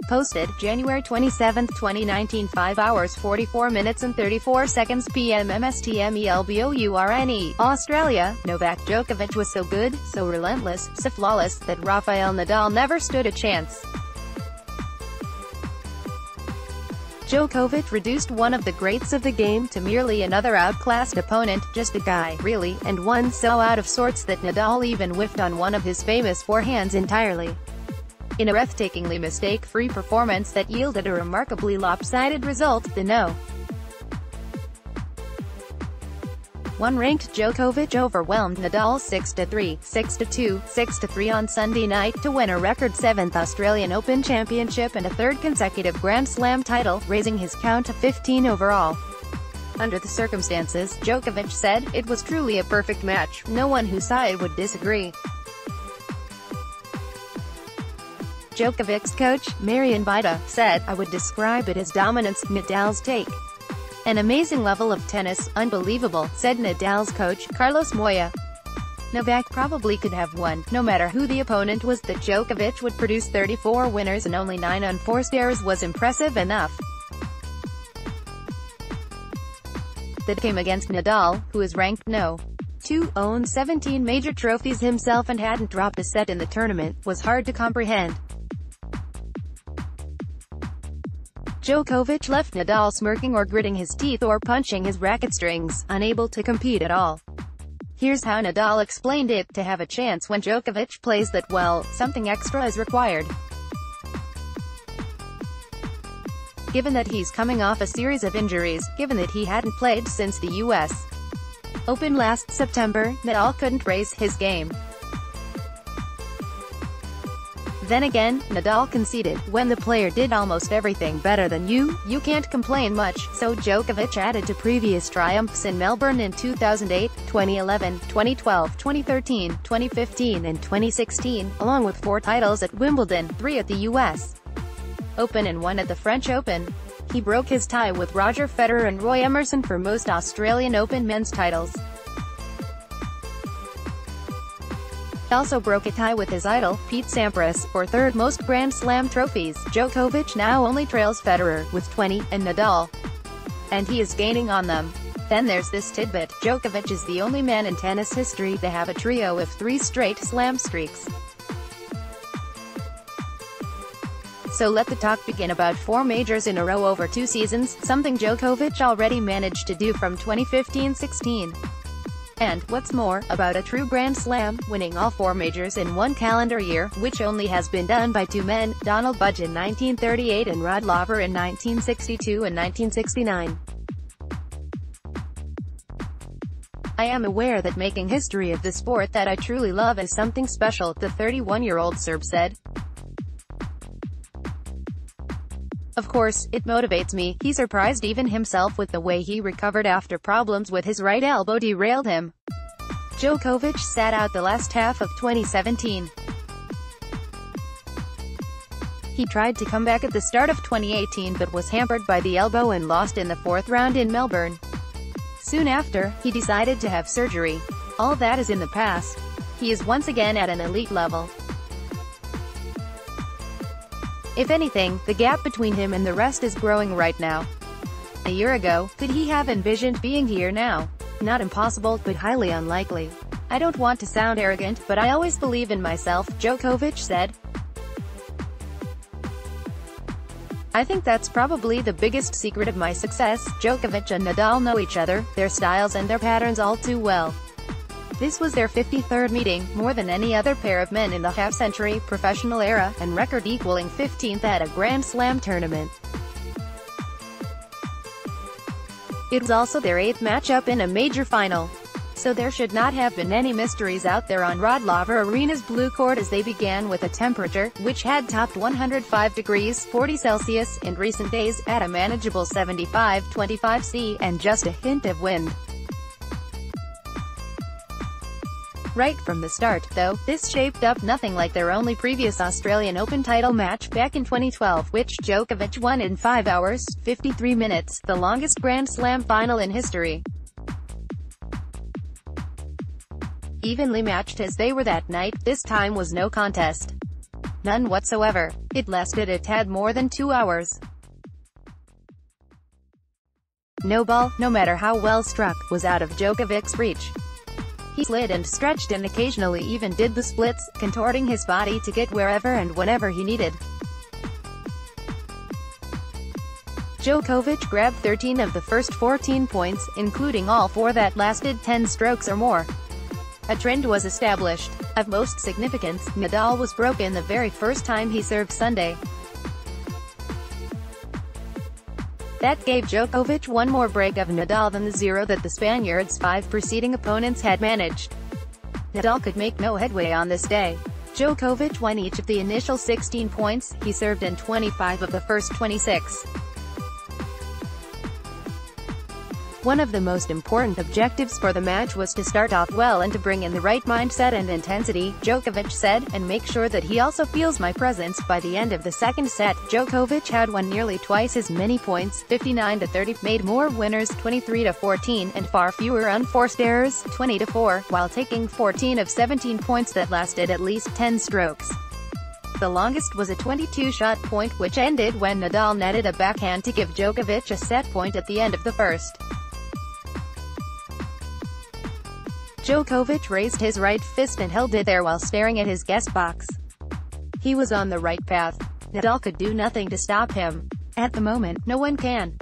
posted, January 27, 2019, 5 hours 44 minutes and 34 seconds PM MSTMELBOURNE. Australia, Novak Djokovic was so good, so relentless, so flawless, that Rafael Nadal never stood a chance. Djokovic reduced one of the greats of the game to merely another outclassed opponent, just a guy, really, and one so out of sorts that Nadal even whiffed on one of his famous forehands entirely. In a breathtakingly mistake-free performance that yielded a remarkably lopsided result, the No. 1 ranked Djokovic overwhelmed Nadal 6-3, 6-2, 6-3 on Sunday night to win a record 7th Australian Open championship and a 3rd consecutive Grand Slam title, raising his count to 15 overall. Under the circumstances, Djokovic said, "It was truly a perfect match. No one who saw it would disagree." Djokovic's coach, Marian Vita, said, "I would describe it as dominance, Nadal's take. An amazing level of tennis, unbelievable," said Nadal's coach, Carlos Moya. Novak probably could have won, no matter who the opponent was. That Djokovic would produce 34 winners and only 9 unforced errors was impressive enough. That came against Nadal, who is ranked No. 2, owns 17 major trophies himself and hadn't dropped a set in the tournament, was hard to comprehend. Djokovic left Nadal smirking or gritting his teeth or punching his racket strings, unable to compete at all. Here's how Nadal explained it: to have a chance when Djokovic plays that well, something extra is required. Given that he's coming off a series of injuries, given that he hadn't played since the U.S. Open last September, Nadal couldn't raise his game. Then again, Nadal conceded, "When the player did almost everything better than you can't complain much," so Djokovic added to previous triumphs in Melbourne in 2008, 2011, 2012, 2013, 2015 and 2016, along with 4 titles at Wimbledon, 3 at the U.S. Open and 1 at the French Open. He broke his tie with Roger Federer and Roy Emerson for most Australian Open men's titles. He also broke a tie with his idol, Pete Sampras, for 3rd most Grand Slam trophies. Djokovic now only trails Federer, with 20, and Nadal. And he is gaining on them. Then there's this tidbit: Djokovic is the only man in tennis history to have a trio of 3 straight slam streaks. So let the talk begin about 4 majors in a row over 2 seasons, something Djokovic already managed to do from 2015-16. And, what's more, about a true Grand Slam, winning all 4 majors in 1 calendar year, which only has been done by 2 men, Donald Budge in 1938 and Rod Laver in 1962 and 1969. "I am aware that making history of the sport that I truly love is something special," the 31-year-old Serb said. "Of course, it motivates me." He surprised even himself with the way he recovered after problems with his right elbow derailed him. Djokovic sat out the last half of 2017. He tried to come back at the start of 2018 but was hampered by the elbow and lost in the 4th round in Melbourne. Soon after, he decided to have surgery. All that is in the past. He is once again at an elite level. If anything, the gap between him and the rest is growing right now. A year ago, could he have envisioned being here now? Not impossible, but highly unlikely. "I don't want to sound arrogant, but I always believe in myself," Djokovic said. "I think that's probably the biggest secret of my success." Djokovic and Nadal know each other, their styles and their patterns all too well. This was their 53rd meeting, more than any other pair of men in the half-century professional era, and record equaling 15th at a Grand Slam tournament. It was also their 8th matchup in a major final. So there should not have been any mysteries out there on Rod Laver Arena's blue court as they began with a temperature, which had topped 105 degrees 40 Celsius in recent days, at a manageable 75-25 C, and just a hint of wind. Right from the start, though, this shaped up nothing like their only previous Australian Open title match back in 2012, which Djokovic won in 5 hours, 53 minutes, the longest Grand Slam final in history. Evenly matched as they were that night, this time was no contest. None whatsoever. It lasted a tad more than 2 hours. No ball, no matter how well struck, was out of Djokovic's reach. He slid and stretched and occasionally even did the splits, contorting his body to get wherever and whenever he needed. Djokovic grabbed 13 of the first 14 points, including all 4 that lasted 10 strokes or more. A trend was established. Of most significance, Nadal was broken the very first time he served Sunday. That gave Djokovic one more break of Nadal than the 0 that the Spaniard's 5 preceding opponents had managed. Nadal could make no headway on this day. Djokovic won each of the initial 16 points he served and 25 of the first 26. One of the most important objectives for the match was to start off well and to bring in the right mindset and intensity, Djokovic said, and make sure that he also feels my presence. By the end of the second set, Djokovic had won nearly twice as many points, 59-30, made more winners, 23-14, and far fewer unforced errors, 20-4, while taking 14 of 17 points that lasted at least 10 strokes. The longest was a 22-shot point, which ended when Nadal netted a backhand to give Djokovic a set point at the end of the first. Djokovic raised his right fist and held it there while staring at his guest box. He was on the right path. Nadal could do nothing to stop him. At the moment, no one can.